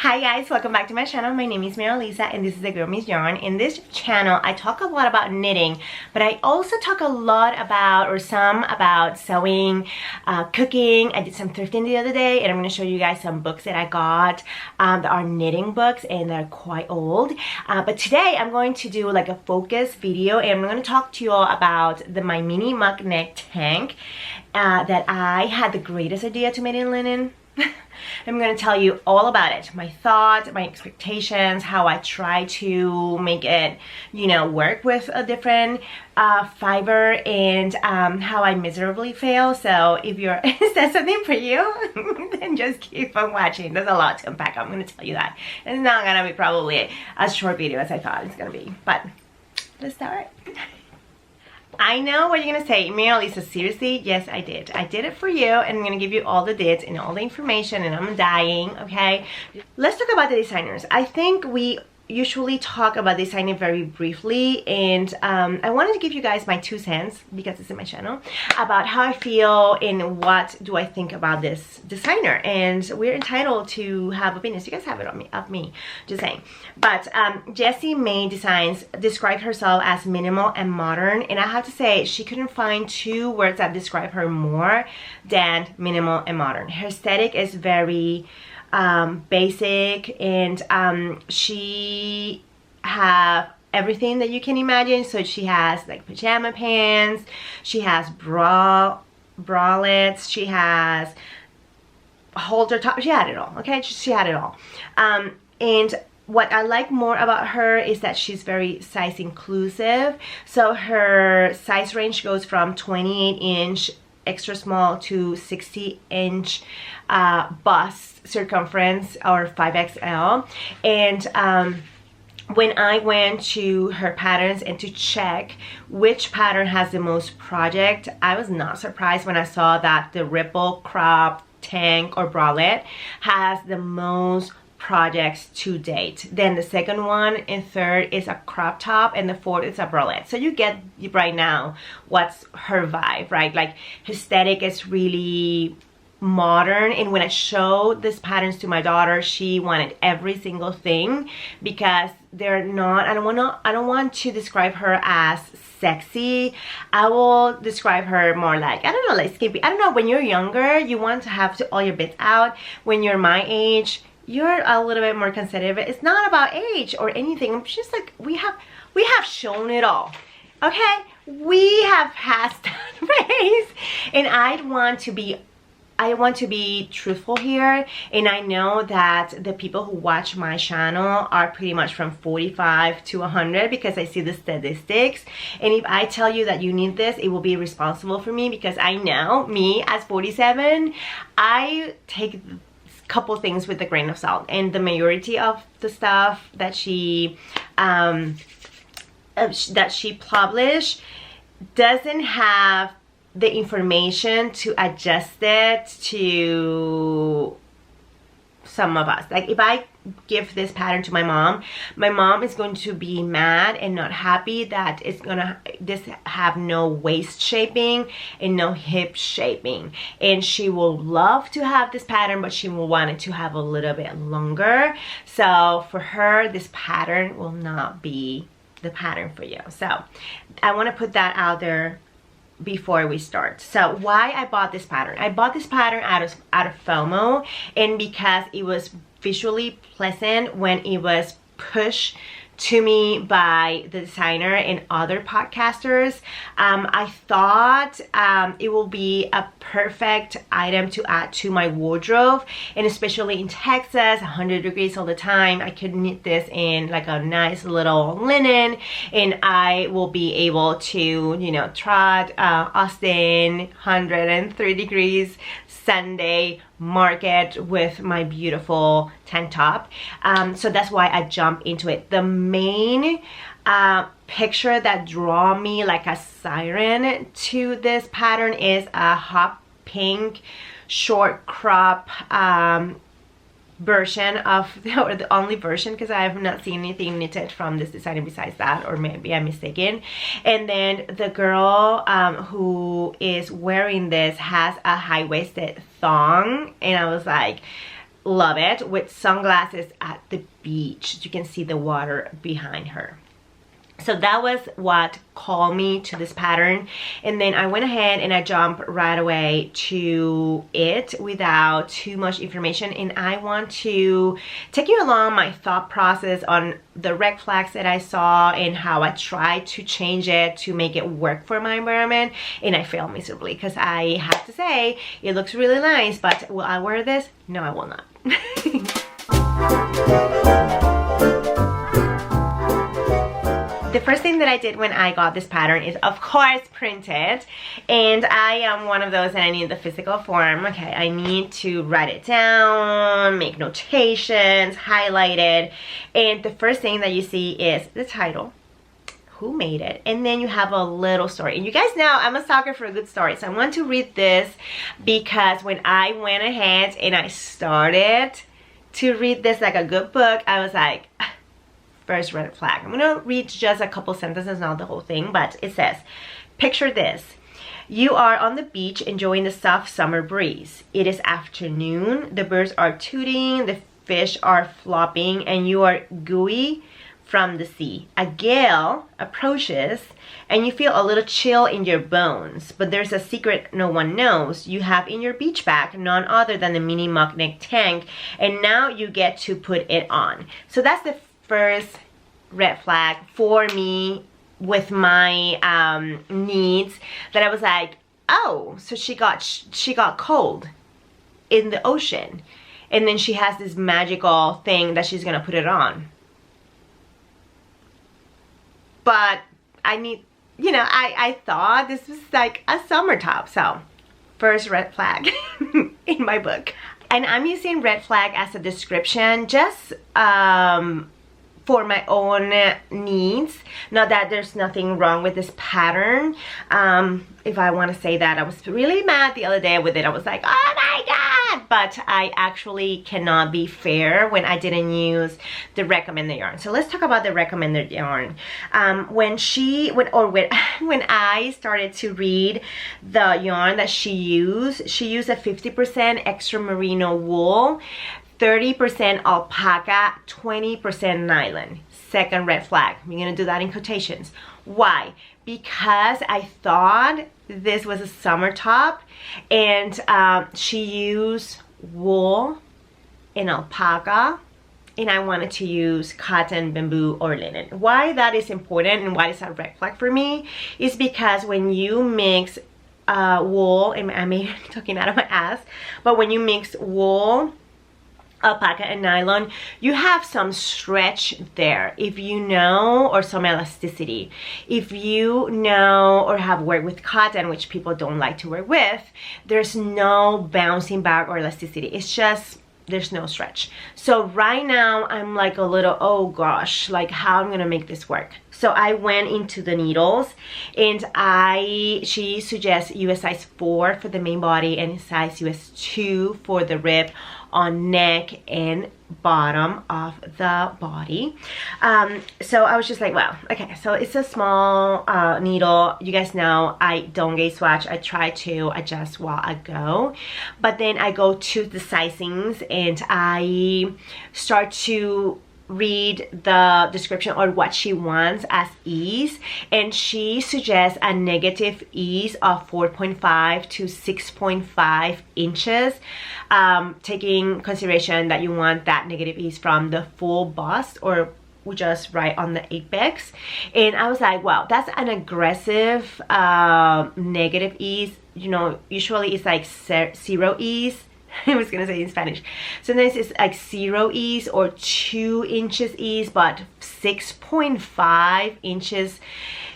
Hi guys, welcome back to my channel. My name is Lisa and this is the Girl Miss Yarn. In this channel, I talk a lot about knitting, but I also talk a lot about sewing, cooking. I did some thrifting the other day and I'm going to show you guys some books that I got that are knitting books and they're quite old. But today I'm going to do like a focus video and I'm going to talk to you all about my mini muck neck tank that I had the greatest idea to make in linen. I'm going to tell you all about it, my thoughts, my expectations, how I try to make it, work with a different fiber, and how I miserably fail. So if is that something for you, then just keep on watching. There's a lot to unpack, I'm going to tell you that. It's not going to be probably as short video as I thought it's going to be, but let's start. I know what you're gonna say, Lisa, seriously? Yes, I did. I did it for you, and I'm gonna give you all the deets and all the information, and I'm dying, okay? Let's talk about the designers. I think we usually talk about designing very briefly, and I wanted to give you guys my 2 cents, because it's in my channel, about how I feel and what do I think about this designer. And we're entitled to have opinions. You guys have it of me, just saying. But Jessie May Designs described herself as minimal and modern, and I have to say she couldn't find 2 words that describe her more than minimal and modern. Her aesthetic is very basic, and she have everything that you can imagine. So she has like pajama pants, she has bralettes, she has halter top, she had it all, okay? She had it all. And what I like more about her is that she's very size inclusive. So her size range goes from 28-inch extra small to 60-inch bust circumference, or 5XL. And when I went to her patterns and to check which pattern has the most project, I was not surprised when I saw that the ripple crop tank or bralette has the most projects to date. Then the second one and third is a crop top, and the fourth is a bralette. So you get right now what's her vibe, right? Like her aesthetic is really modern, and when I showed these patterns to my daughter, she wanted every single thing, because they're not, I don't want to describe her as sexy. I will describe her more like, I don't know, like skimpy. I don't know, when you're younger you want to have all your bits out. When you're my age, you're a little bit more conservative. It's not about age or anything. I'm just like, we have shown it all, okay? We have passed that phase, and I want to be truthful here. And I know that the people who watch my channel are pretty much from 45 to 100, because I see the statistics. And if I tell you that you need this, it will be responsible for me, because I know me as 47, I take couple things with a grain of salt, and the majority of the stuff that she published doesn't have the information to adjust it to some of us. Like if I give this pattern to my mom is going to be mad and not happy that it's gonna have no waist shaping and no hip shaping, and she will love to have this pattern, but she will want it to have a little bit longer. So for her, this pattern will not be the pattern for you. So I want to put that out there before we start. So why I bought this pattern? I bought this pattern out of FOMO, and because it was visually pleasant when it was pushed to me by the designer and other podcasters. I thought it will be a perfect item to add to my wardrobe, and especially in Texas, 100 degrees all the time, I could knit this in like a nice little linen, and I will be able to, trot Austin 103 degrees Sunday market with my beautiful tank top. So that's why I jumped into it. The main picture that draw me like a siren to this pattern is a hot pink short crop version of, or the only version, because I have not seen anything knitted from this designer besides that, or maybe I'm mistaken. And then the girl who is wearing this has a high-waisted thong, and I was like, love it, with sunglasses at the beach. You can see the water behind her. So that was what called me to this pattern. And then I went ahead and I jumped right away to it without too much information. And I want to take you along my thought process on the red flags that I saw and how I tried to change it to make it work for my environment. And I failed miserably, because I have to say it looks really nice, but will I wear this? No, I will not. The first thing that I did when I got this pattern is, of course, print it. And I am one of those that I need the physical form. Okay, I need to write it down, make notations, highlight it. And the first thing that you see is the title, who made it, and then you have a little story. And you guys know I'm a sucker for a good story, so I want to read this because when I went ahead and I started to read this like a good book, I was like, first red flag. I'm gonna read just a couple sentences, not the whole thing, but it says, picture this. You are on the beach enjoying the soft summer breeze. It is afternoon, the birds are tooting, the fish are flopping, and you are gooey from the sea. A gale approaches and you feel a little chill in your bones, but there's a secret no one knows. You have in your beach bag none other than the mini magnet tank, and now you get to put it on. So that's the first red flag for me with my needs, that I was like, oh, so she got cold in the ocean, and then she has this magical thing that she's gonna put it on. But I need, you know, I thought this was like a summer top. So first red flag in my book. And I'm using red flag as a description just for my own needs. Not that there's nothing wrong with this pattern. If I want to say that, I was really mad the other day with it. I was like, oh my god, but I actually cannot be fair when I didn't use the recommended yarn. So let's talk about the recommended yarn. When I started to read the yarn that she used a 50% extra merino wool, 30% alpaca, 20% nylon. Second red flag. I'm gonna do that in quotations. Why? Because I thought this was a summer top, and she used wool and alpaca, and I wanted to use cotton, bamboo, or linen. Why that is important and why it's a red flag for me is because when you mix wool, and I may be talking out of my ass, but when you mix wool, alpaca, and nylon, you have some stretch there, if you know, or some elasticity. If you know or have worked with cotton, which people don't like to work with, there's no bouncing back or elasticity. It's just, there's no stretch. So right now I'm like a little, oh gosh, like how I'm gonna make this work. So I went into the needles, and she suggests US size 4 for the main body and size US 2 for the rib on neck and bottom of the body. So I was just like, well, okay, so it's a small needle. You guys know I don't gauge swatch. I try to adjust while I go, but then I go to the sizings and I start to read the description or what she wants as ease, and she suggests a negative ease of 4.5 to 6.5 inches, taking consideration that you want that negative ease from the full bust or just right on the apex. And I was like, wow, that's an aggressive negative ease. You know, usually it's like 0 ease. I was gonna say in Spanish. Sometimes it's like 0 ease or 2 inches ease, but 6.5 inches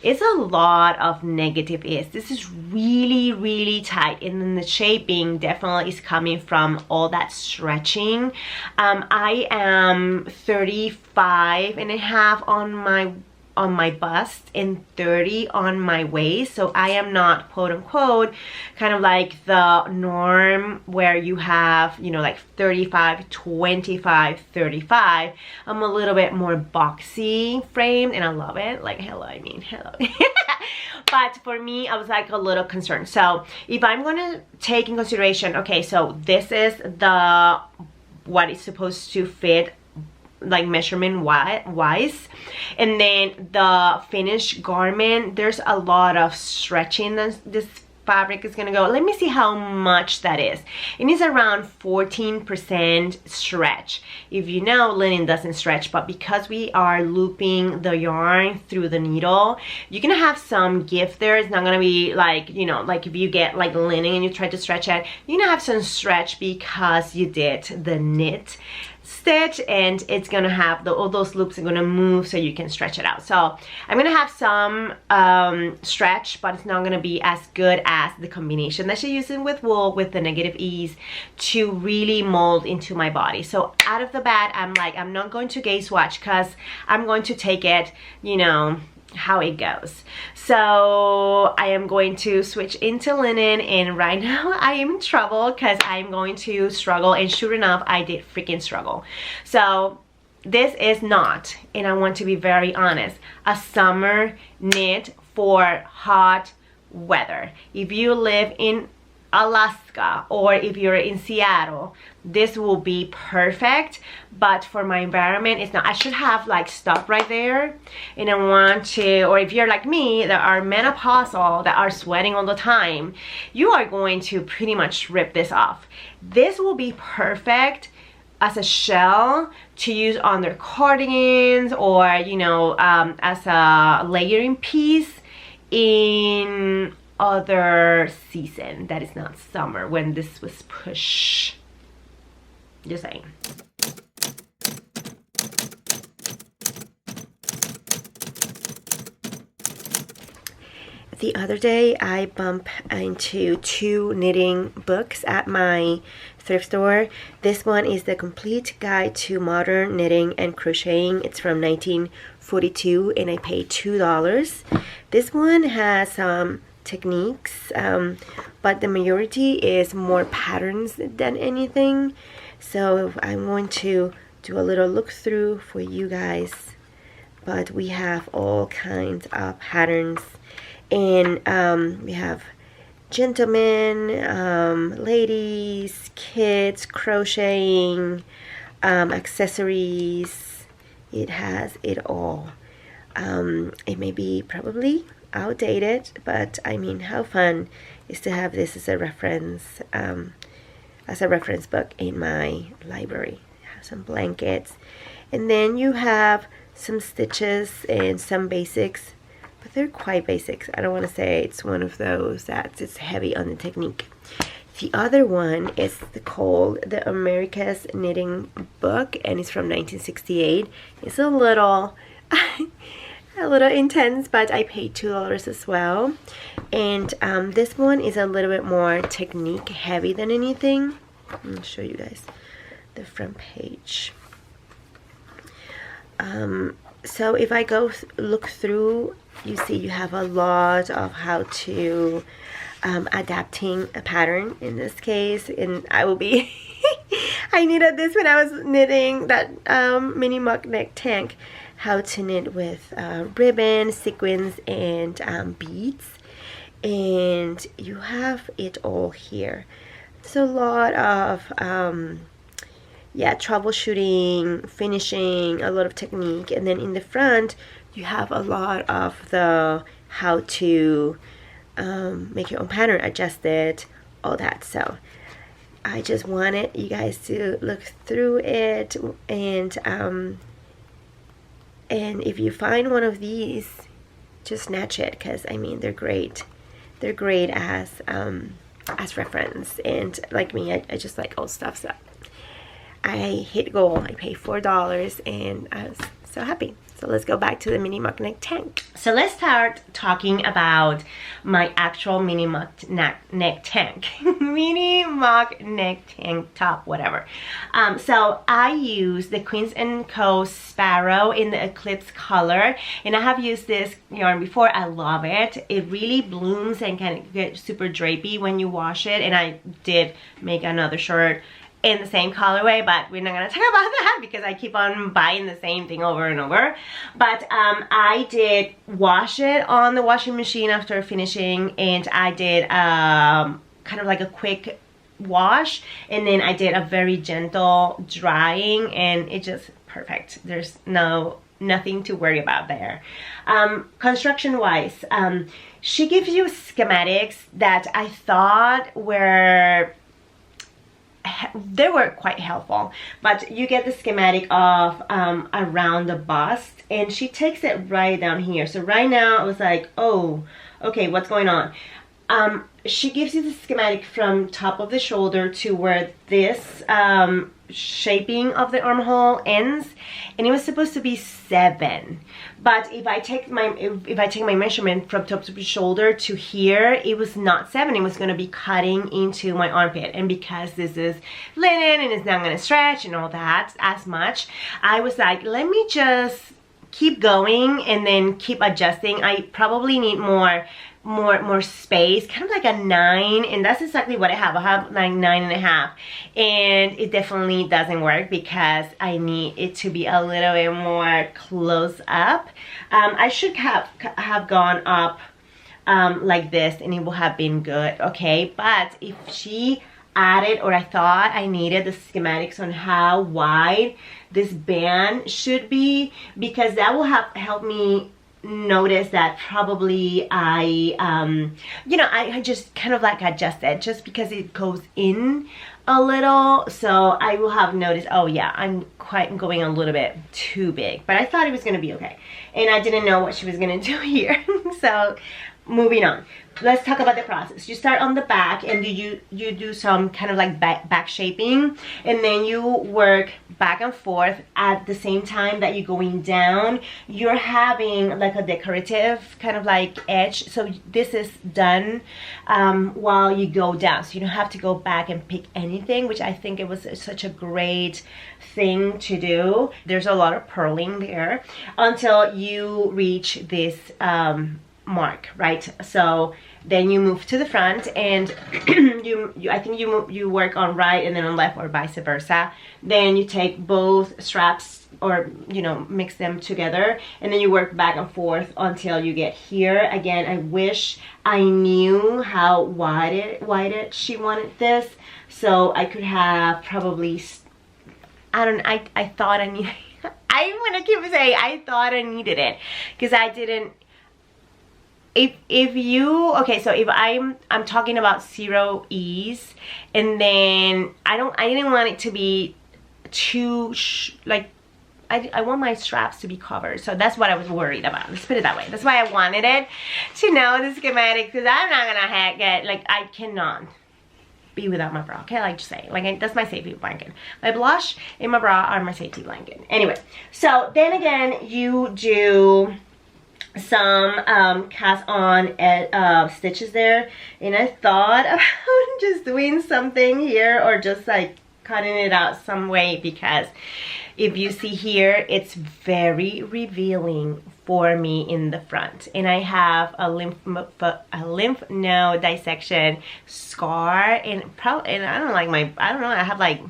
is a lot of negative ease. This is really, really tight, and then the shaping definitely is coming from all that stretching. I am 35.5 on my bust and 30 on my waist, so I am not quote unquote kind of like the norm where you have, you know, like 35, 25, 35. I'm a little bit more boxy framed, and I love it. Like, hello, I mean, hello. But for me, I was like a little concerned. So if I'm gonna take in consideration, okay, so this is the what it's supposed to fit, like measurement wise. And then the finished garment, there's a lot of stretching this fabric is gonna go. Let me see how much that is. It is around 14% stretch. If you know, linen doesn't stretch, but because we are looping the yarn through the needle, you're gonna have some give there. It's not gonna be like, you know, like if you get like linen and you try to stretch it, you're gonna have some stretch because you did the knit stitch, and it's gonna have all those loops are gonna move so you can stretch it out. So I'm gonna have some stretch, but it's not gonna be as good as the combination that she's using with wool with the negative ease to really mold into my body. So out of the bat, I'm like, I'm not going to gaze watch because I'm going to take it, you know, how it goes. So I am going to switch into linen, and right now I am in trouble because I'm going to struggle, and sure enough I did freaking struggle. So this is not, and I want to be very honest, a summer knit for hot weather. If you live in Alaska or if you're in Seattle, this will be perfect, but for my environment it's not. I should have like stuff right there, and I want to, or if you're like me that are menopausal, that are sweating all the time, you are going to pretty much rip this off. This will be perfect as a shell to use on their cardigans, or you know, as a layering piece in other season that is not summer, when this was push. Just saying. The other day I bumped into 2 knitting books at my thrift store. This one is the Complete Guide to Modern Knitting and Crocheting. It's from 1942 and I paid $2. This one has some techniques, but the majority is more patterns than anything. So I'm going to do a little look through for you guys, but we have all kinds of patterns, and we have gentlemen, ladies, kids, crocheting, accessories. It has it all. It may be probably outdated, but I mean, how fun is to have this as a reference book in my library. I have some blankets, and then you have some stitches and some basics, but they're quite basics. I don't want to say it's one of those that it's heavy on the technique. The other one is called the America's Knitting Book, and it's from 1968. It's a little a little intense, but I paid $2 as well. And this one is a little bit more technique heavy than anything. Let me show you guys the front page. So if I go look through, you see you have a lot of how to adapting a pattern in this case, and I will be I needed this when I was knitting that mini mock neck tank, how to knit with ribbon, sequins, and beads, and you have it all here. It's a lot of yeah, troubleshooting, finishing, a lot of technique, and then in the front you have a lot of the how to make your own pattern, adjust it, all that. So I just wanted you guys to look through it, and if you find one of these, just snatch it, because I mean, they're great. They're great as reference, and like me, I just like old stuff. So I hit goal. I paid $4 and I was so happy. So let's go back to the mini mock neck tank. So let's start talking about my actual mini mock neck tank. Mini mock neck tank top, whatever. So I use the Queens & Co. Sparrow in the Eclipse color, and I have used this yarn before. I love it. It really blooms and can get super drapey when you wash it, and I did make another shirt in the same colorway, but we're not gonna talk about that because I keep on buying the same thing over and over. But I did wash it on the washing machine after finishing, and I did kind of like a quick wash, and then I did a very gentle drying, and it just perfect. There's nothing to worry about there. Construction wise, she gives you schematics that I thought were quite helpful, but you get the schematic of around the bust, and she takes it right down here. So right now I was like, oh, okay, what's going on? She gives you the schematic from top of the shoulder to where this shaping of the armhole ends, and it was supposed to be 7. But if I take my measurement from top of the shoulder to here, it was not 7. It was going to be cutting into my armpit, and because this is linen and it's not going to stretch and all that as much, I was like, let me just keep going and then keep adjusting. I probably need more space, kind of like a 9, and that's exactly what I have. I have like 9.5, and it definitely doesn't work because I need it to be a little bit more close up. I should have gone up like this, and it would have been good, okay? But if she added, or I thought I needed the schematics on how wide this band should be, because that will help me notice that probably I just kind of like adjust it just because it goes in a little. So I will have noticed, oh yeah, I'm quite going a little bit too big, but I thought it was going to be okay, and I didn't know what she was going to do here. So moving on, let's talk about the process. You start on the back, and you do some kind of like back shaping, and then you work back and forth. At the same time that you're going down, you're having like a decorative kind of like edge. So this is done while you go down, so you don't have to go back and pick anything, which I think it was such a great thing to do. There's a lot of purling there until you reach this mark, right? So then you move to the front, and I think you work on right and then on left, or vice versa. Then you take both straps, or mix them together, and then you work back and forth until you get here. Again, I wish I knew how wide she wanted this, so I could have probably, I thought I needed I'm gonna keep saying I thought I needed it, because I didn't. If you, okay, so if I'm talking about 0 ease, and then I didn't want it to be too like, I want my straps to be covered, so that's what I was worried about. Let's put it that way. That's why I wanted it to know the schematic, because I'm not gonna get, like, I cannot be without my bra, okay? Like, just say, like, that's my safety blanket. My blush and my bra are my safety blanket. Anyway, so then again, you do some cast on stitches there, and I thought about just doing something here, or just like cutting it out some way, because if you see here, it's very revealing for me in the front, and I have a lymph node dissection scar, and I don't know, I have like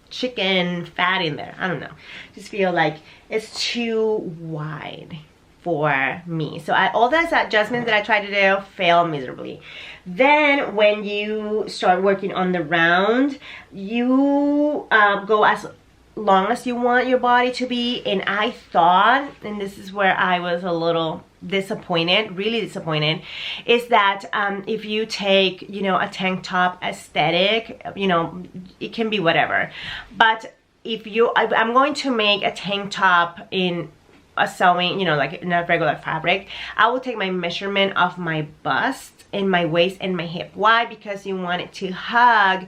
chicken fat in there. I don't know, just feel like it's too wide for me. So all those adjustments that I tried to do fail miserably. Then when you start working on the round, you go as long as you want your body to be, and I thought, and this is where I was a little disappointed, really disappointed, is that if you take, a tank top aesthetic, it can be whatever, but if I'm going to make a tank top in a sewing, like in a regular fabric, I will take my measurement of my bust and my waist and my hip. Why? Because you want it to hug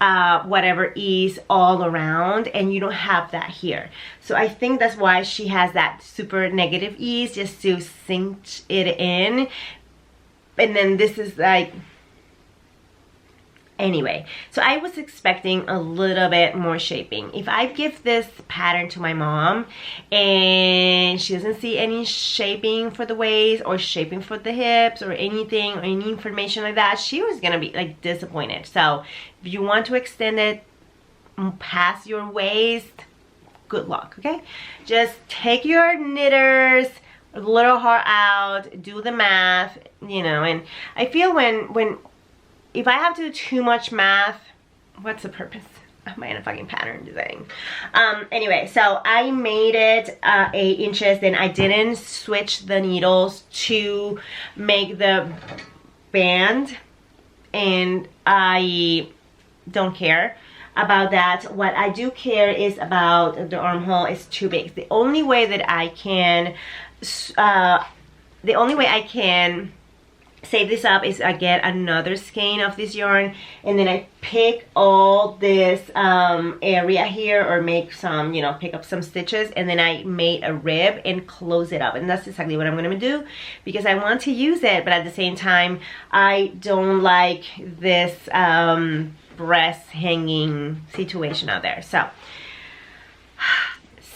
whatever is all around, and you don't have that here. So I think that's why she has that super negative ease, just to cinch it in. And then this is like, anyway, so I was expecting a little bit more shaping. If I give this pattern to my mom and she doesn't see any shaping for the waist or shaping for the hips or anything, or any information like that, she was gonna be like disappointed. So if you want to extend it past your waist, good luck, okay? Just take your knitters, a little heart out, do the math, and I feel when if I have to do too much math, what's the purpose? Am I in a fucking pattern design? Anyway, so I made it 8 inches. Then I didn't switch the needles to make the band, and I don't care about that. What I do care is about the armhole is too big. The only way that I can save this up is I get another skein of this yarn, and then I pick all this area here, or make some, you know, pick up some stitches, and then I made a rib and close it up. And that's exactly what I'm gonna do, because I want to use it, but at the same time I don't like this breast hanging situation out there. So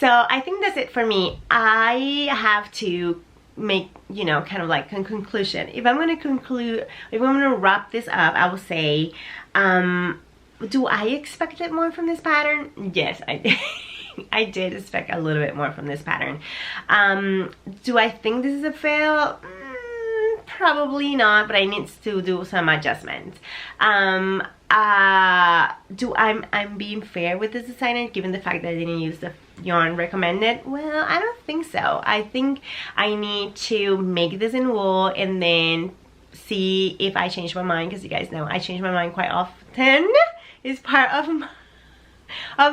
I think that's it for me. I have to make, you know, kind of like a conclusion. If I'm going to wrap this up, I will say, do I expect it more from this pattern? Yes, I did. I did expect a little bit more from this pattern. Do I think this is a fail? Probably not, but I need to do some adjustments. I'm being fair with this designer, given the fact that I didn't use the yarn recommended? Well, I don't think so. I think I need to make this in wool and then see if I change my mind, because you guys know I change my mind quite often. It's part of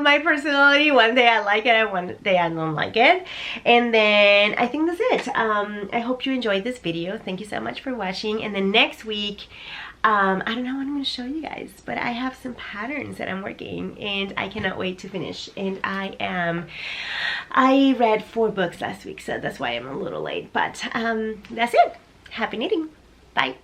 my personality. One day I like it and one day I don't like it. And then I think that's it. I hope you enjoyed this video. Thank you so much for watching. And then next week, I don't know what I'm going to show you guys, but I have some patterns that I'm working and I cannot wait to finish. And I read 4 books last week, so that's why I'm a little late. But that's it. Happy knitting. Bye.